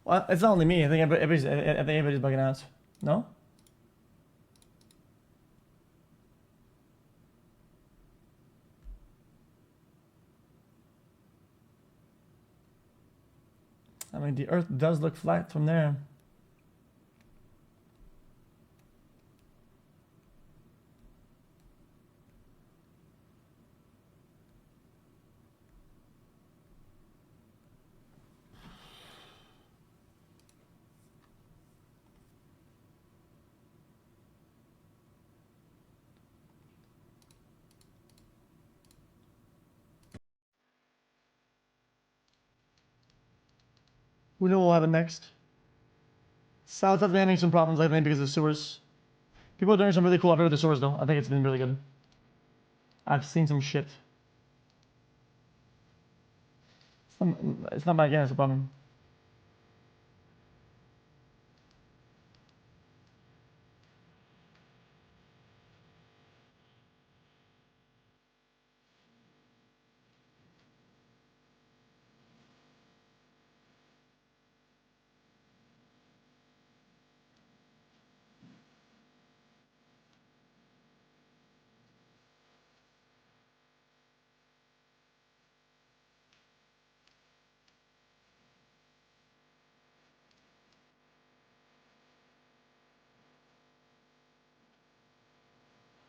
Well, it's not only me. I think everybody's bugging out. No? I mean, the Earth does look flat from there. Who knows what will happen next? South has been having some problems lately because of the sewers. People are doing some really cool out of the sewers though. I think it's been really good. I've seen some shit. It's not my game, it's a problem.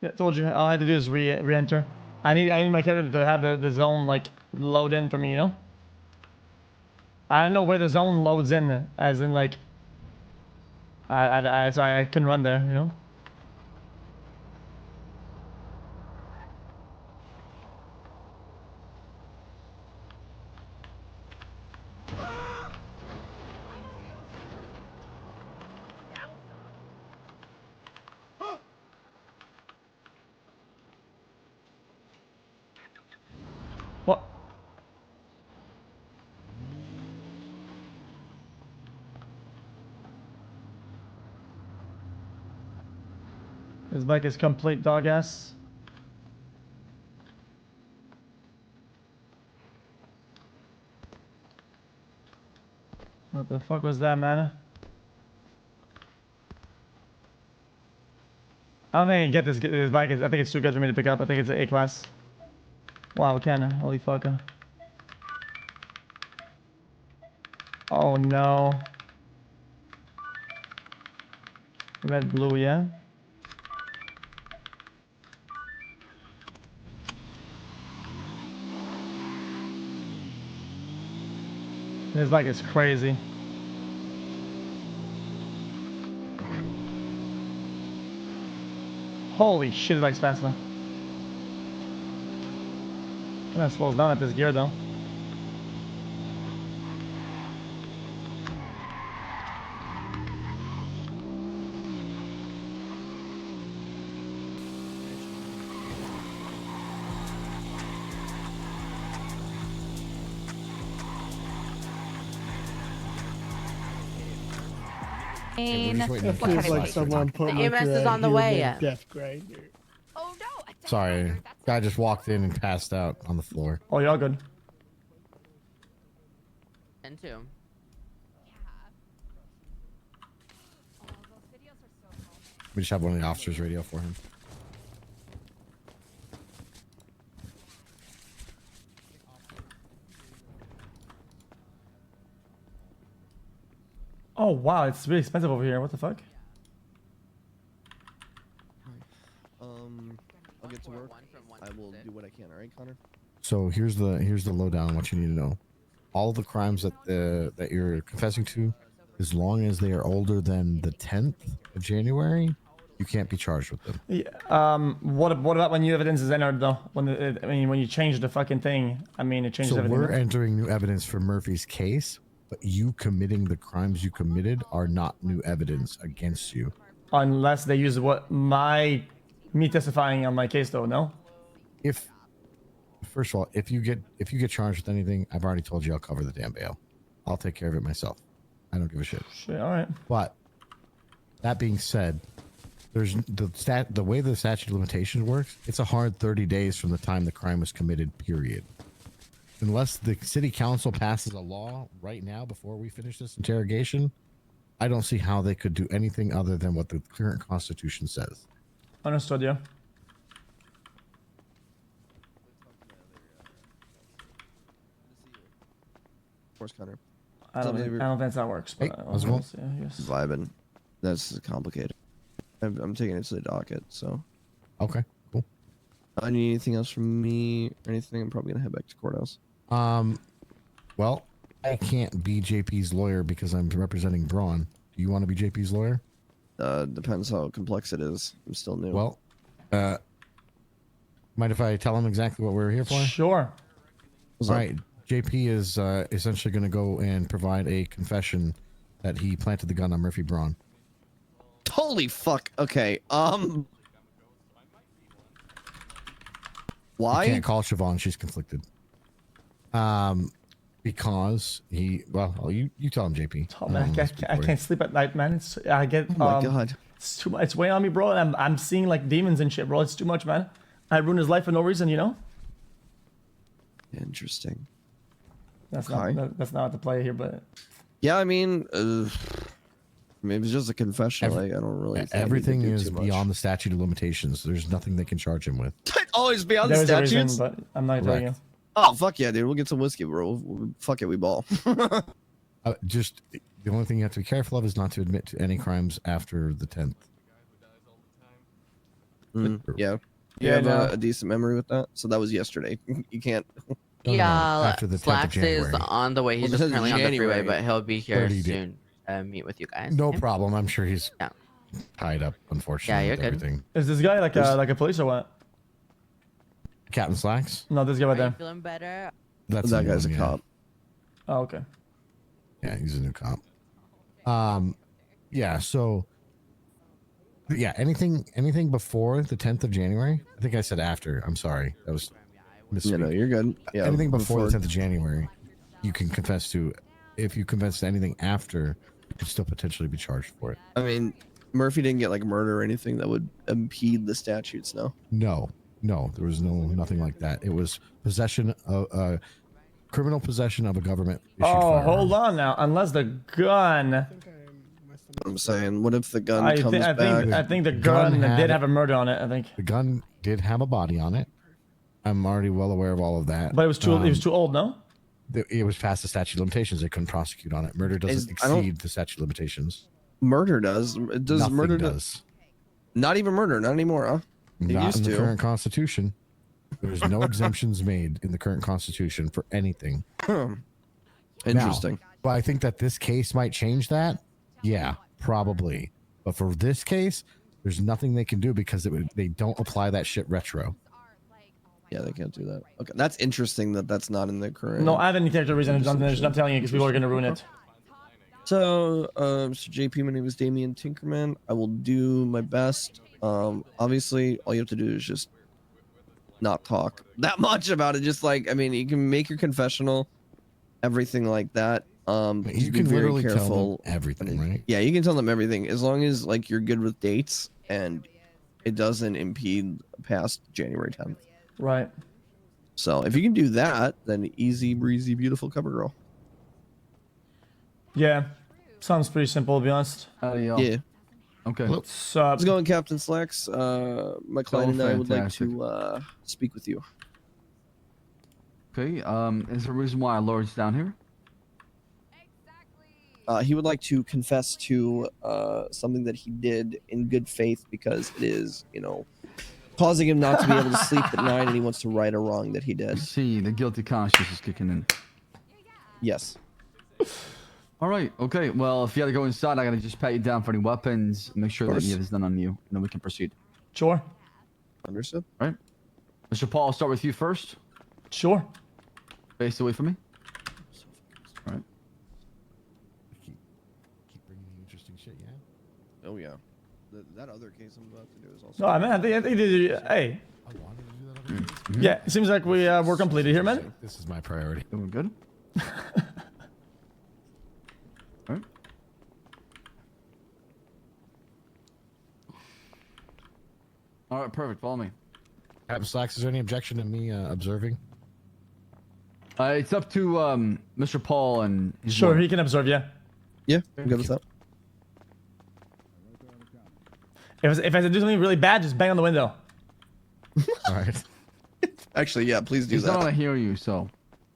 Yeah, told you. All I had to do is re-enter. I need my character to have the zone like load in for me, you know? I don't know where the zone loads in, as in like I couldn't run there, you know? What? This bike is complete dog ass. What the fuck was that, man? I don't think I can get this bike. I think it's too good for me to pick up. I think it's an A class. Wow, can holy fuck. Oh no. Red, blue, yeah. This bike is crazy. Holy shit, this bike's fast now. Kinda slows down at this gear though. It feels like someone put me EMS is on the way yet. Death grade. Oh no! Sorry, guy just walked in and passed out on the floor. Oh, you're all good. And two. We just have one of the officers radio for him. Oh wow, it's really expensive over here. What the fuck? I'll get to work. I will do what I can. All right, Connor. So here's the lowdown on what you need to know. All the crimes that you're confessing to, as long as they are older than the 10th of January, you can't be charged with them. Yeah, what about when new evidence is entered though? When when you change the fucking thing, I mean it changes So everything. we're entering new evidence for Murphy's case, but you committing the crimes you committed are not new evidence against you. Unless they use me testifying on my case though, no? First of all, if you get charged with anything, I've already told you I'll cover the damn bail. I'll take care of it myself. I don't give a shit. Shit, all right. But that being said, there's the way the statute of limitations works. It's a hard 30 days from the time the crime was committed. Period. unless the city council passes a law right now before we finish this interrogation, I don't see how they could do anything other than what the current constitution says. Understood, yeah. Horse cutter. I don't think that works, but Hey, how's it going? yes. Vibing. That's complicated. I'm taking it to the docket, so. Okay, cool. Need anything else from me or anything? I'm probably gonna head back to courthouse. Well, I can't be JP's lawyer because I'm representing Braun. Do you want to be JP's lawyer? Depends how complex it is. I'm still new. Well, mind if I tell him exactly what we're here for? Sure. All right. JP is essentially going to go and provide a confession that he planted the gun on Murphy Braun. Holy fuck. Okay. Why? You can't call Siobhan. She's conflicted. Because he. Well, you tell him, JP. Oh man, I can't sleep at night, man. I get. Oh my god. It's too much. It's weighing on me, bro. And I'm seeing like demons and shit, bro. It's too much, man. I ruined his life for no reason, you know. Interesting. That's Okay. that's not the play here, but. Yeah, I mean, maybe it's just a confession. Like, I don't really. Everything is beyond the statute of limitations. There's nothing they can charge him with. Always beyond the There's a statutes. reason, but I'm not telling you. Oh fuck yeah, dude! We'll get some whiskey, bro. Fuck it, we ball. Just the only thing you have to be careful of is not to admit to any crimes after the 10th. Yeah. You have a decent memory with that. So that was yesterday. You can't. No, after the 10th of Slacks is January. on the way. He's Well, just this is currently on the freeway, January. but he'll be here 30 soon. Meet with you guys. No Yeah. problem. I'm sure he's Yeah. tied up, unfortunately. Yeah, with you're good. everything. Is this guy like a police or what? Captain Slacks? No, this guy right Are you there. feeling better? That's That the guy's one, a yeah. cop. Oh, okay. Yeah, he's a new cop. Yeah, so yeah, anything before the 10th of January? I think I said after. I'm sorry. That was You know, you're good. Yeah. anything before the 10th of January, you can confess to. If you confess to anything after, you could still potentially be charged for it. I mean, Murphy didn't get like murder or anything that would impede the statutes, no? No, there was nothing like that. It was possession of criminal possession of a government issued Oh, firearm. hold on now. Unless the gun. I'm saying, what if the gun I comes back? think the gun gun had- did have a murder on it. I think, The gun did have a body on it. I'm already well aware of all of that. but it was too old. No. It was past the statute of limitations. They couldn't prosecute on it. Murder doesn't I don't- exceed the statute of limitations. Murder does. Does Nothing murder does. Not even murder, not anymore, huh? It Not used in the to. current constitution. There's no exemptions made in the current constitution for anything. Interesting. But I think that this case might change that. Yeah, probably. But for this case, there's nothing they can do because they don't apply that shit retro. Yeah, they can't do that. Okay, that's interesting that that's not in the current. No, I have any character reason. I'm not telling you because people are gonna ruin it. So, Mr. JP, my name is Damian Tinkerman. I will do my best. Obviously, all you have to do is just not talk that much about it. Just like, I mean, you can make your confessional, everything like that. You Just be can very literally tell careful. them everything, right? Yeah, you can tell them everything as long as like you're good with dates and it doesn't impede past January 10th. Right. So if you can do that, then easy breezy, beautiful cover girl. Yeah. Sounds pretty simple to be honest. Yeah. Okay. So, How's it going, Captain Slacks? My client and I would like to speak with you. Okay. Is there a reason why I lowered you down here? He would like to confess to something that he did in good faith because it is, you know, causing him not to be able to sleep at night, and he wants to right a wrong that he I did. see. The guilty conscience is kicking in. Yes. All right. Okay. Well, if you gotta go inside, I gotta just pat you down for any weapons. Make sure that you have this done on you, and then we can proceed. sure. Understood. All right. Mr. Paul, I'll start with you first. Sure. Face away from me. All right. Keep bringing interesting shit, yeah? Oh yeah. That other case I'm about to do is also. No, man. I think hey. I wanted to do that other case. Yeah. It seems like we're completed here, man. This is my priority. Doing good. All right. All right. Perfect. Follow me. Captain Slacks, is there any objection to me observing? It's up to Mr. Paul and his Sure, lawyer. he can observe, yeah. Yeah, I'm good with that. If I have to do something really bad, just bang on the window. All right. Actually, yeah, please do He's not that. gonna hear you, so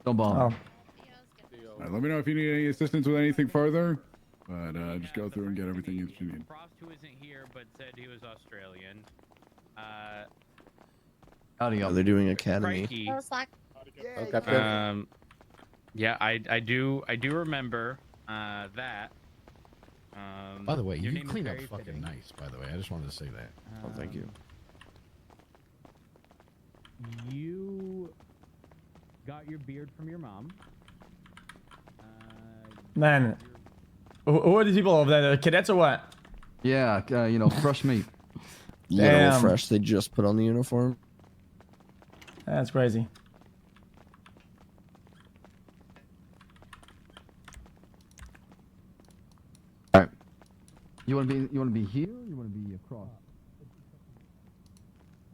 don't bother. Oh. All right, let me know if you need any assistance with anything further. But just go through and get everything you need. Frost, who isn't here but said he was Australian. Howdy, Yeah, they're doing academy. Crikey. Okay. Yeah, I do remember that. By the way, your you name is clean up very fucking fitting. nice. By the way, I just wanted to say that. Oh, thank you. You got your beard from your mom. Man, who are these people over there? The cadets or what? Yeah, you know, fresh meat. Literal Damn. fresh. They just put on the uniform. That's crazy. All right. You want to be here? Or you want to be across?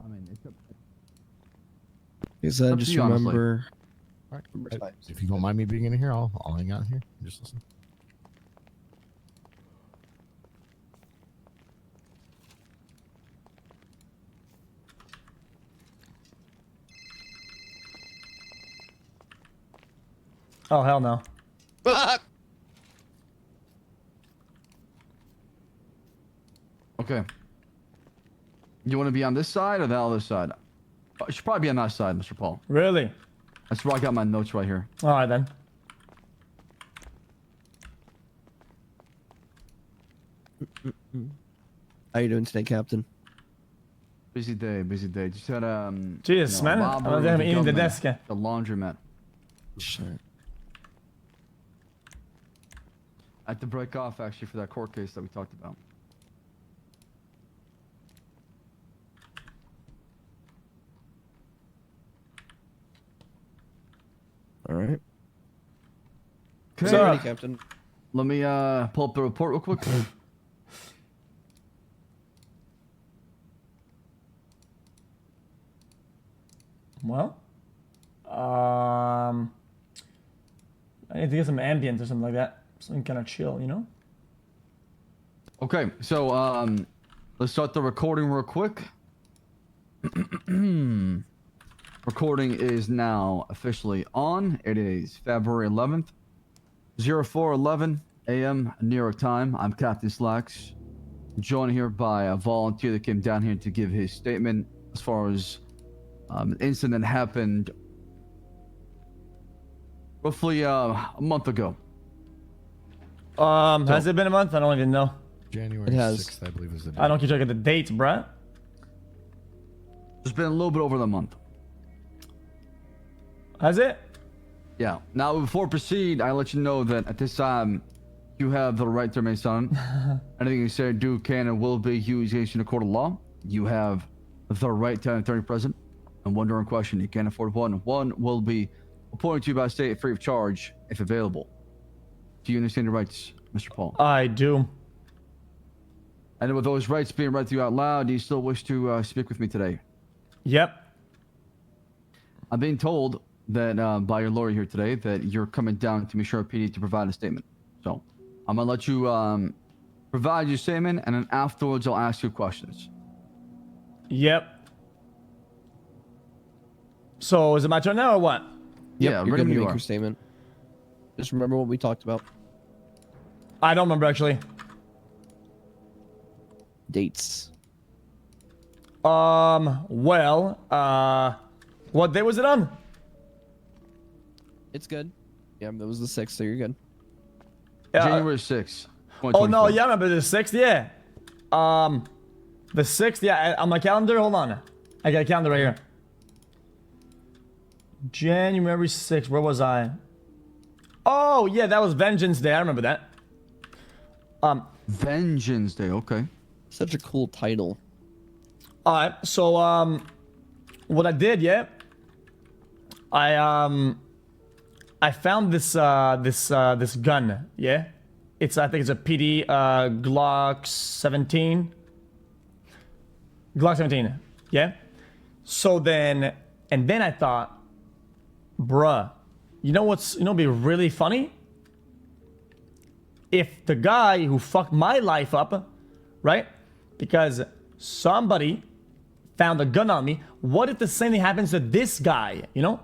I mean, it's up. Is that Up to just you, honestly. remember? All right. If you don't mind me being in here, I'll hang out here and just listen. Oh, hell no. Okay. You want to be on this side or the other side? You should probably be on that side, Mr. Paul. Really? That's where I got my notes right here. All right, then. How you doing today, Captain? Busy day, busy day. Just had Jesus, man. I'm robbery gonna of be the eating the government, desk. the laundromat. Sure. I had to break off actually for that court case that we talked about. All right. Okay. So- Ready, Captain. Let me pull up the report real quick. Well, I need to get some ambient or something like that. Something kind of chill, you know? Okay, so let's start the recording real quick. Recording is now officially on. It is February 11th, 04:11 a.m. New York time. I'm Captain Slacks, joined here by a volunteer that came down here to give his statement as far as an incident that happened roughly a month ago. Has it been a month? I don't even know. January It has. 6th, I believe, is the date. I don't keep track of the dates, bruh. It's been a little bit over the month. Has it? Yeah. Now, before I proceed, I let you know that at this time, you have the right to remain silent. Anything you say or do can and will be used against you in a court of law. You have the right to an attorney present. And one during question, you can't afford one. One will be appointed to you by state free of charge if available. Do you understand your rights, Mr. Paul? I do. And with those rights being read to you out loud, do you still wish to speak with me today? Yep. I'm being told that by your lawyer here today that you're coming down to Mishra PD to provide a statement. So I'm gonna let you provide your statement, and then afterwards I'll ask you questions. Yep. So is it my turn now or what? Yep, Yeah, you're ready going when to you make are. your statement. Just remember what we talked about. I don't remember actually. Dates. Well, what day was it on? It's good. Yeah, that was the 6th, so you're good. January 6th. Oh no, yeah, I remember the 6th, yeah. The 6th, yeah, on my calendar, hold on. I got a calendar right here. January 6th, where was I? Oh, yeah, that was Vengeance Day, I remember that. Vengeance Day. Okay. Such a cool title. Alright, so, what I did, yeah, I found this gun, yeah? I think it's a PD, Glock 17. Glock 17, yeah? So then, and then I thought, bruh, you know what's, be really funny? If the guy who fucked my life up, right? Because somebody found a gun on me. What if the same thing happens to this guy? You know?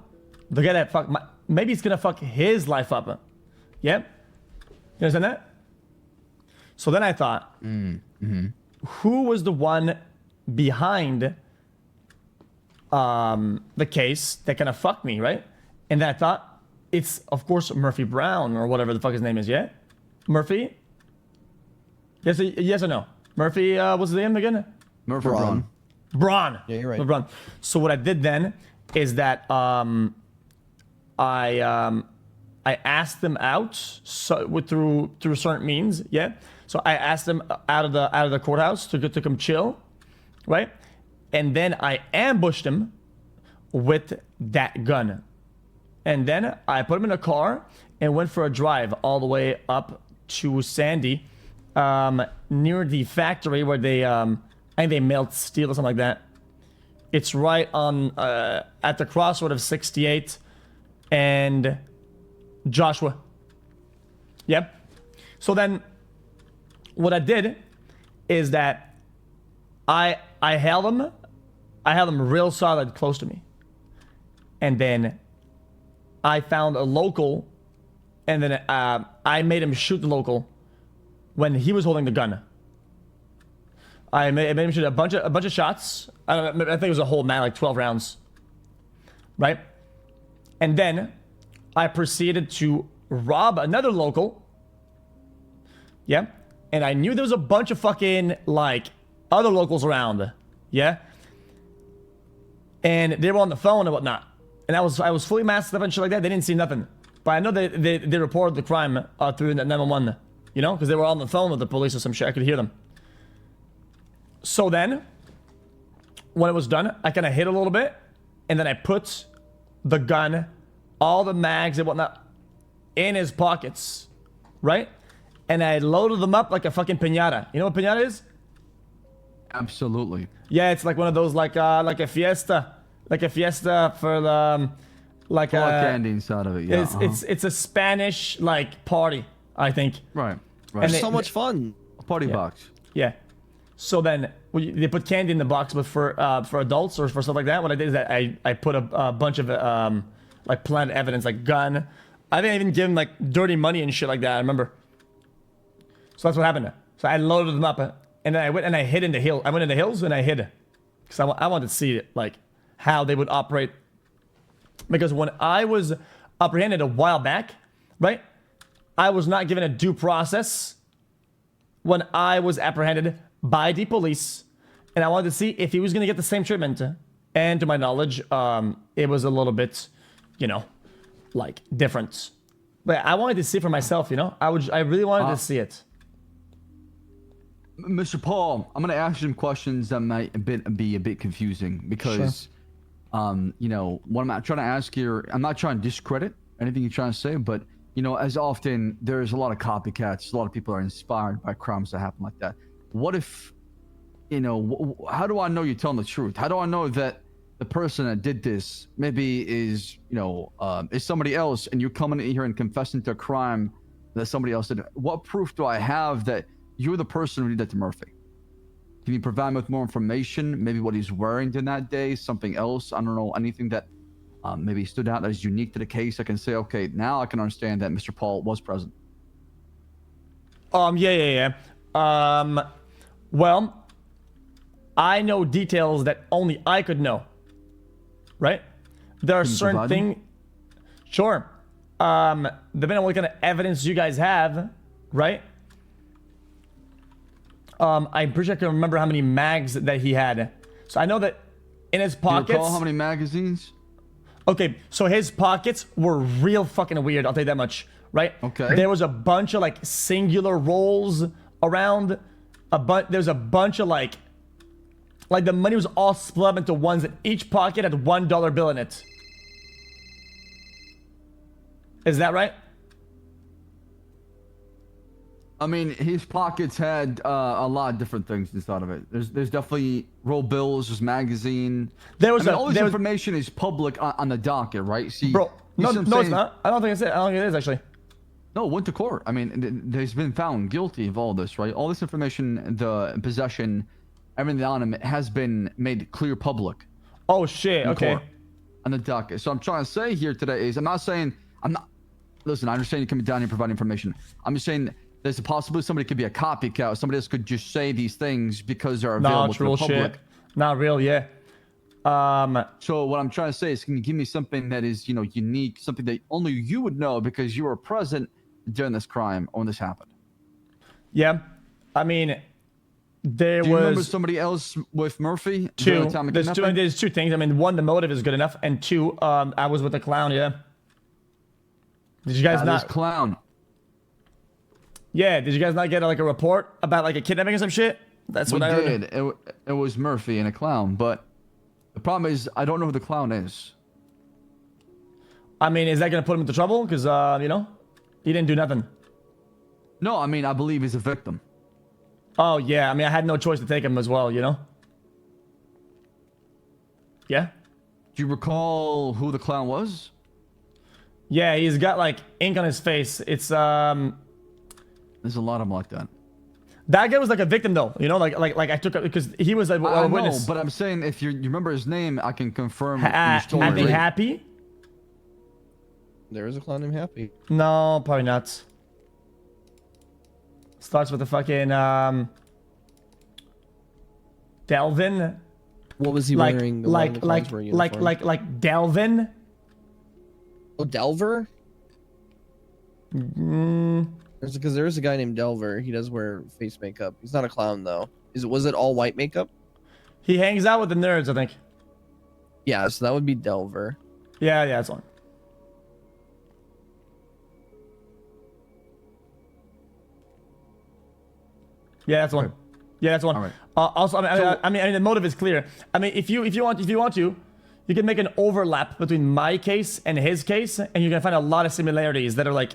The guy that fucked maybe it's gonna fuck his life up. Yeah? You understand that? So then I thought, who was the one behind the case that kind of fucked me, right? And then I thought, it's, of course, Murphy Brown or whatever the fuck his name is, yeah? Murphy? Yes or no? Murphy, what's his name again? Murphy Braun. Braun. Yeah, you're right. Braun. So what I did then is that I asked them out through certain means, yeah. So I asked them out of the courthouse to come chill, right? And then I ambushed him with that gun, and then I put him in a car and went for a drive all the way up to Sandy, near the factory where they I think they melt steel or something like that. It's right on at the crossroad of 68 and Joshua. Yep. So then what I did is that I held him real solid close to me. And then I found a local, and then I made him shoot the local when he was holding the gun. I made him shoot a bunch of shots. I think it was a whole mag, like 12 rounds. Right? And then I proceeded to rob another local. Yeah. And I knew there was a bunch of fucking, like, other locals around. Yeah. And they were on the phone and whatnot. And I was fully masked up and shit like that. They didn't see nothing. But I know they reported the crime through 911. You know? Because they were on the phone with the police or some shit. I could hear them. So then, when it was done, I kind of hit a little bit. And then I put the gun, all the mags and whatnot, in his pockets. Right? And I loaded them up like a fucking piñata. You know what piñata is? Absolutely. Yeah, it's like one of those, like a fiesta. Like a fiesta for the, like a... candy inside of it, yeah. It's a Spanish, like, party, I think. Right. And So much fun. A party box. Yeah. So then, they put candy in the box, but for adults or for stuff like that, what I did is that I put a bunch of, like, planned evidence, like gun. I didn't even give him, like, dirty money and shit like that, I remember. So that's what happened. So I loaded them up, and then I went and I hid in the hill. I went in the hills and I hid, because I wanted to see it, like, how they would operate. Because when I was apprehended a while back, right, I was not given a due process when I was apprehended by the police, and I wanted to see if he was going to get the same treatment. And to my knowledge, it was a little bit, you know, like, different. But I wanted to see it for myself, you know? I really wanted to see it. Mr. Paul, I'm going to ask you some questions that might be a bit confusing because, you know, what I'm trying to ask here, I'm not trying to discredit anything you're trying to say, but, you know, as often, there's a lot of copycats. A lot of people are inspired by crimes that happen like that. What if, you know, how do I know you're telling the truth? How do I know that the person that did this maybe is, you know, is somebody else, and you're coming in here and confessing to a crime that somebody else did? What proof do I have that you're the person who did that to Murphy? Can you provide me with more information? Maybe what he's wearing in that day, something else? I don't know, anything that maybe stood out as unique to the case. I can say, okay, now I can understand that Mr. Paul was present. Yeah. Well, I know details that only I could know. Right? There are certain things. Sure. Depending on what kind of evidence you guys have, right? I'm pretty sure I can remember how many mags that he had. So I know that in his pockets... Do you recall how many magazines? Okay, so his pockets were real fucking weird, I'll tell you that much, right? Okay. There was a bunch of, like, singular rolls around. There's a bunch of, like, the money was all split up into ones, and each pocket had $1 bill in it. Is that right? I mean, his pockets had a lot of different things inside of it. There's definitely roll bills, there's magazine. All this information is public on the docket, right? See, bro, No, see what I'm no, it's saying? not. I don't think it's it. I don't think it is actually. No, went to court. I mean, he's been found guilty of all this, right? All this information, the possession, everything on him has been made clear public. Oh shit. in Okay. court, on the docket. So I'm trying to say here today is I'm not. Listen, I understand you coming down here providing information. I'm just saying there's a possibility somebody could be a copycat. Somebody else could just say these things because they're available to the Not real public. shit. Not real. Yeah. So what I'm trying to say is, can you give me something that is, unique, something that only you would know because you were present during this crime or when this happened? Yeah. I mean, there Do you remember was somebody else with Murphy? during two. the time of There's kidnapping? there's two things. I mean, one, the motive is good enough, and two, I was with the clown. Yeah. Did you guys This not? clown. Yeah. Did you guys not get like a report about like a kidnapping or some shit? That's We what I heard. did. It was Murphy and a clown, but the problem is I don't know who the clown is. I mean, is that gonna put him into trouble? Because he didn't do nothing. No, I mean I believe he's a victim. Oh yeah. I mean, I had no choice to take him as well. Yeah. Do you recall who the clown was? Yeah. He's got like ink on his face. It's There's a lot of them like that. That guy was like a victim though. Like I took it because he was a I witness. know, but I'm saying if you remember his name, I can confirm your story. I think Happy. There is a clown named Happy. No, probably not. Starts with the fucking Delvin. What was he wearing? The one in the clowns wearing uniform? like Delvin. Oh, Delver? Because there is a guy named Delver. He does wear face makeup. He's not a clown though. Was it all white makeup? He hangs out with the nerds, I think. Yeah, so that would be Delver. Yeah, that's one. Yeah, that's one. Yeah, that's one. All right. Also, I mean, the motive is clear. I mean, if you want to, you can make an overlap between my case and his case, and you can find a lot of similarities that are like,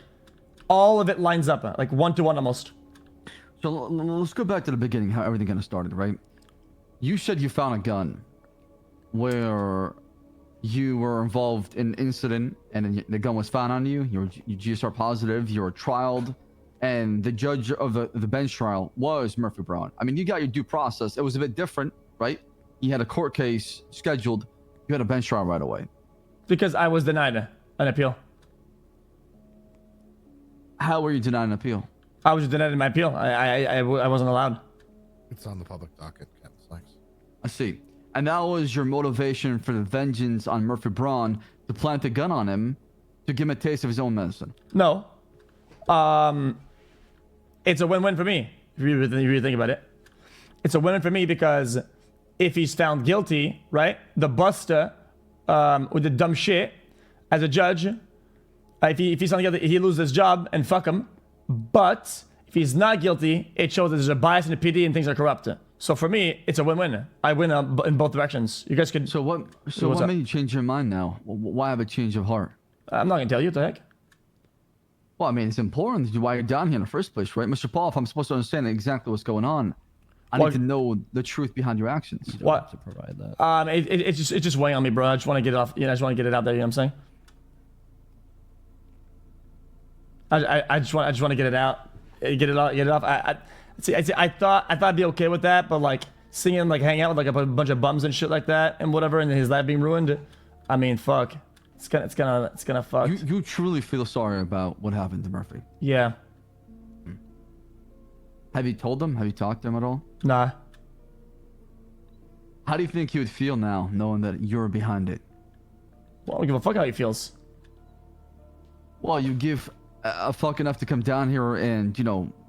all of it lines up, like 1-to-1 almost. So let's go back to the beginning, how everything kind of started, right? You said you found a gun where you were involved in an incident and then the gun was found on you. You GSR positive, you were trialed, and the judge of the bench trial was Murphy Brown. I mean, you got your due process. It was a bit different, right? You had a court case scheduled. You had a bench trial right away. Because I was denied an appeal. How were you denied an appeal? I was denied my appeal. I wasn't allowed. It's on the public docket, Captain Sykes. I see. And that was your motivation for the vengeance on Murphy Braun, to plant a gun on him to give him a taste of his own medicine. No. It's a win-win for me, if you really think about it. It's a win-win for me because if he's found guilty, right, the buster with the dumb shit, as a judge, if he's found guilty, he loses his job and fuck him. But if he's not guilty, it shows that there's a bias in the PD and things are corrupt. So for me, it's a win-win. I win in both directions. You guys could. So what made you change your mind now? Why have a change of heart? I'm not gonna tell you what the heck. Well, I mean, it's important why you're down here in the first place, right? Mr. Paul, if I'm supposed to understand exactly what's going on, I need to know the truth behind your actions. What? To provide that. It's just weighing on me, bro. I just want to get it off. I just want to get it out there. You know what I'm saying? I just want to get it out. Get it off. I thought I'd be okay with that, but like seeing him like hang out with like a bunch of bums and shit like that and whatever, and his life being ruined. I mean, fuck. It's gonna fuck. You truly feel sorry about what happened to Murphy? Yeah. Have you told him? Have you talked to him at all? Nah. How do you think he would feel now, knowing that you're behind it? Well, I don't give a fuck how he feels. Well, you give a fuck enough to come down here and,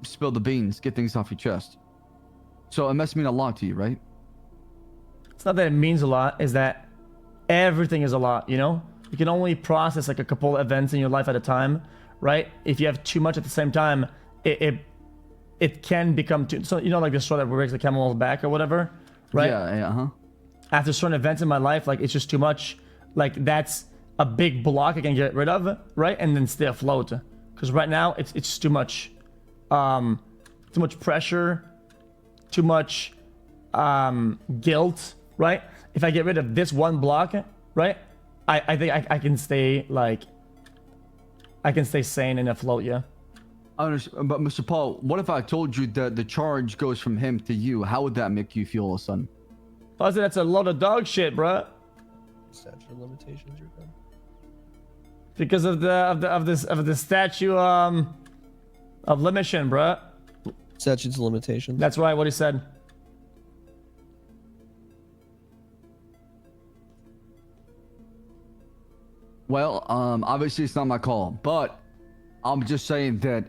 spill the beans, get things off your chest. So it must mean a lot to you, right? It's not that it means a lot, is that everything is a lot, You can only process like a couple events in your life at a time, right? If you have too much at the same time, it can become too... So, like the straw that breaks the camel's back or whatever, right? Yeah, After certain events in my life, like, it's just too much. Like, that's a big block I can get rid of, right? And then stay afloat. Because right now, it's just too much. Too much pressure. Too much guilt, right? If I get rid of this one block, right? I think I can stay, like, I can stay sane and afloat. Yeah. I understand, but Mr. Paul, what if I told you that the charge goes from him to you? How would that make you feel, son? I said that's a load of dog shit, bruh. Statute of limitations, you're done. Because of the statute of limitation, bruh. Statutes of limitations. That's right. What he said. Well, obviously it's not my call, but I'm just saying that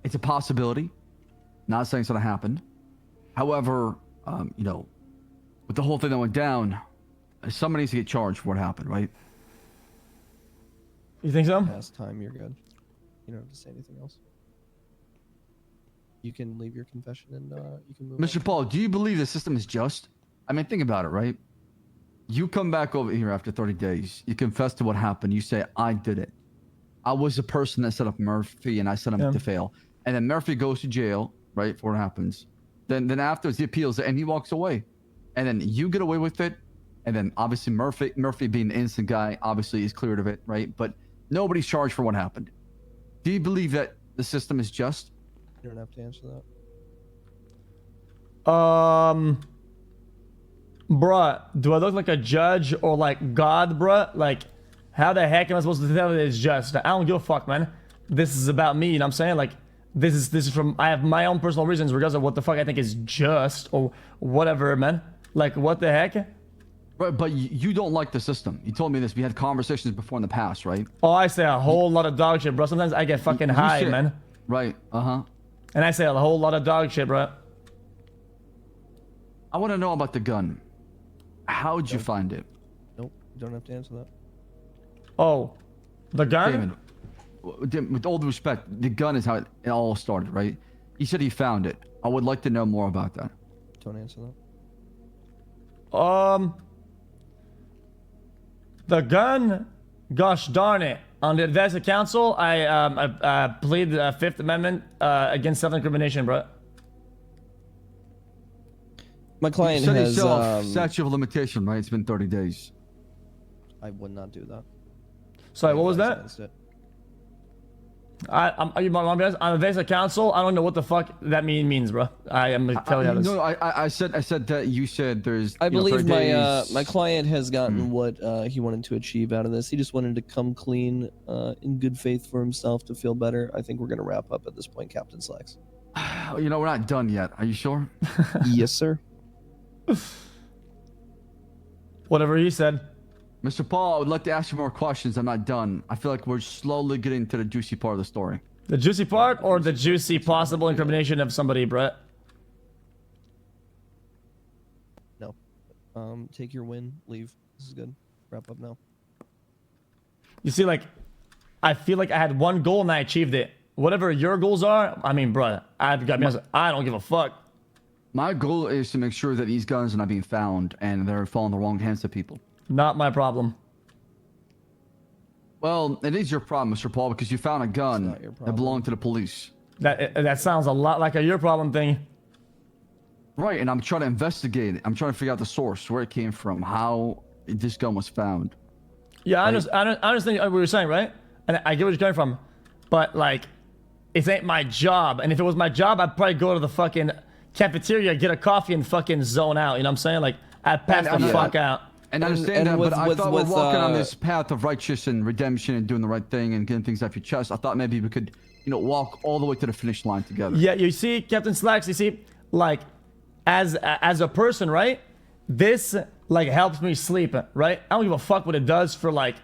it's a possibility. Not saying it's gonna happen. However, you know, with the whole thing that went down, somebody needs to get charged for what happened, right? You think so? Past time, you're good. You don't have to say anything else. You can leave your confession and you can move Mr. on. Paul, do you believe the system is just? I mean, think about it, right? You come back over here after 30 days. You confess to what happened. You say, I did it. I was the person that set up Murphy and I set him to fail. And then Murphy goes to jail, right, for what happens. Then afterwards he appeals it and he walks away. And then you get away with it. And then obviously Murphy being the innocent guy, obviously is cleared of it, right? But nobody's charged for what happened. Do you believe that the system is just? You don't have to answer that. Bruh, do I look like a judge or like God, bruh? Like, how the heck am I supposed to tell it it's just? I don't give a fuck, man. This is about me, you know what I'm saying? Like, this is from, I have my own personal reasons regardless of what the fuck I think is just or whatever, man. Like, what the heck? Right, but you don't like the system. You told me this. We had conversations before in the past, right? Oh, I say a whole lot of dog shit, bro. Sometimes I get fucking high, man. Right, uh-huh. And I say a whole lot of dog shit, bro. I want to know about the gun. How'd you find it? Nope, you don't have to answer that. Oh, the gun? Damon, with all due respect, the gun is how it all started, right? He said he found it. I would like to know more about that. Don't answer that. The gun, gosh darn it. On the advice of counsel, I plead the Fifth Amendment against self-incrimination, bro. My client said has statute of limitation, right? It's been 30 days. I would not do that. Sorry, what was that? On the advice of counsel, I don't know what the fuck that means, bro. I am telling you this. No, I said that you said there's. I believe my client has gotten what he wanted to achieve out of this. He just wanted to come clean, in good faith for himself to feel better. I think we're gonna wrap up at this point, Captain Slacks. You know, we're not done yet. Are you sure? Yes, sir. Whatever he said. Mr. Paul, I would like to ask you more questions. I'm not done. I feel like we're slowly getting to the juicy part of the story. The juicy part or the juicy possible incrimination of somebody, Brett? No. Take your win. Leave. This is good. Wrap up now. You see, like, I feel like I had one goal and I achieved it. Whatever your goals are, I mean, bro, I don't give a fuck. My goal is to make sure that these guns are not being found and they're falling in the wrong hands of people. Not my problem. Well, it is your problem, Mr. Paul, because you found a gun that belonged to the police. That sounds a lot like a your problem thing. Right, and I'm trying to investigate it. I'm trying to figure out the source, where it came from, how this gun was found. Yeah, I understand what you're saying, right? And I get where you're coming from. But, like, it ain't my job. And if it was my job, I'd probably go to the fucking cafeteria, get a coffee, and fucking zone out. You know what I'm saying? Like, I'd pass the fuck out. And I understand that, but I thought we're walking on this path of righteousness and redemption and doing the right thing and getting things off your chest. I thought maybe we could, you know, walk all the way to the finish line together. Yeah, you see, Captain Slacks, you see, like, as a person, right? This, like, helps me sleep, right? I don't give a fuck what it does for, like,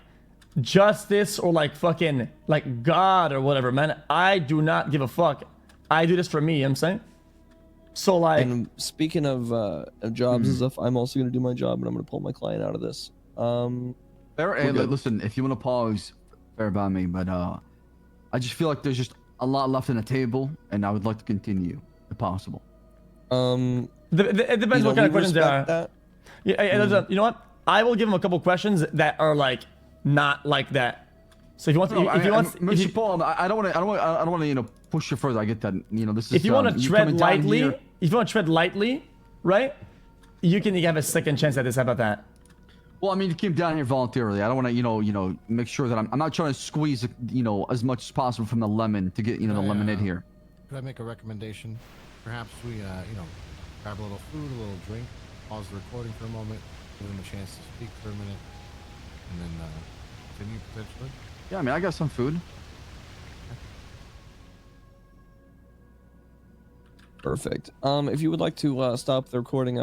justice or, like, fucking, like, God or whatever, man. I do not give a fuck. I do this for me, you know what I'm saying? So, like... And speaking of jobs and stuff, I'm also going to do my job, and I'm going to pull my client out of this. Hey, listen, if you want to pause, fair by me, but I just feel like there's just a lot left on the table, and I would like to continue, if possible. It depends what kind of questions there are. That. Yeah, you know what? I will give him a couple questions that are, like, not like that. So if you want, Mr. Paul, I don't want to, you know, push you further. I get that, you know, this is. If you want to tread lightly, right? You can have a second chance at this. How about that? Well, I mean, you came down here voluntarily. I don't want to, make sure that I'm not trying to squeeze, as much as possible from the lemon to get, the lemonade here. Could I make a recommendation? Perhaps we, grab a little food, a little drink, pause the recording for a moment, give them a chance to speak for a minute, and then continue potentially. Yeah, I mean, I got some food. Perfect. If you would like to stop the recording, I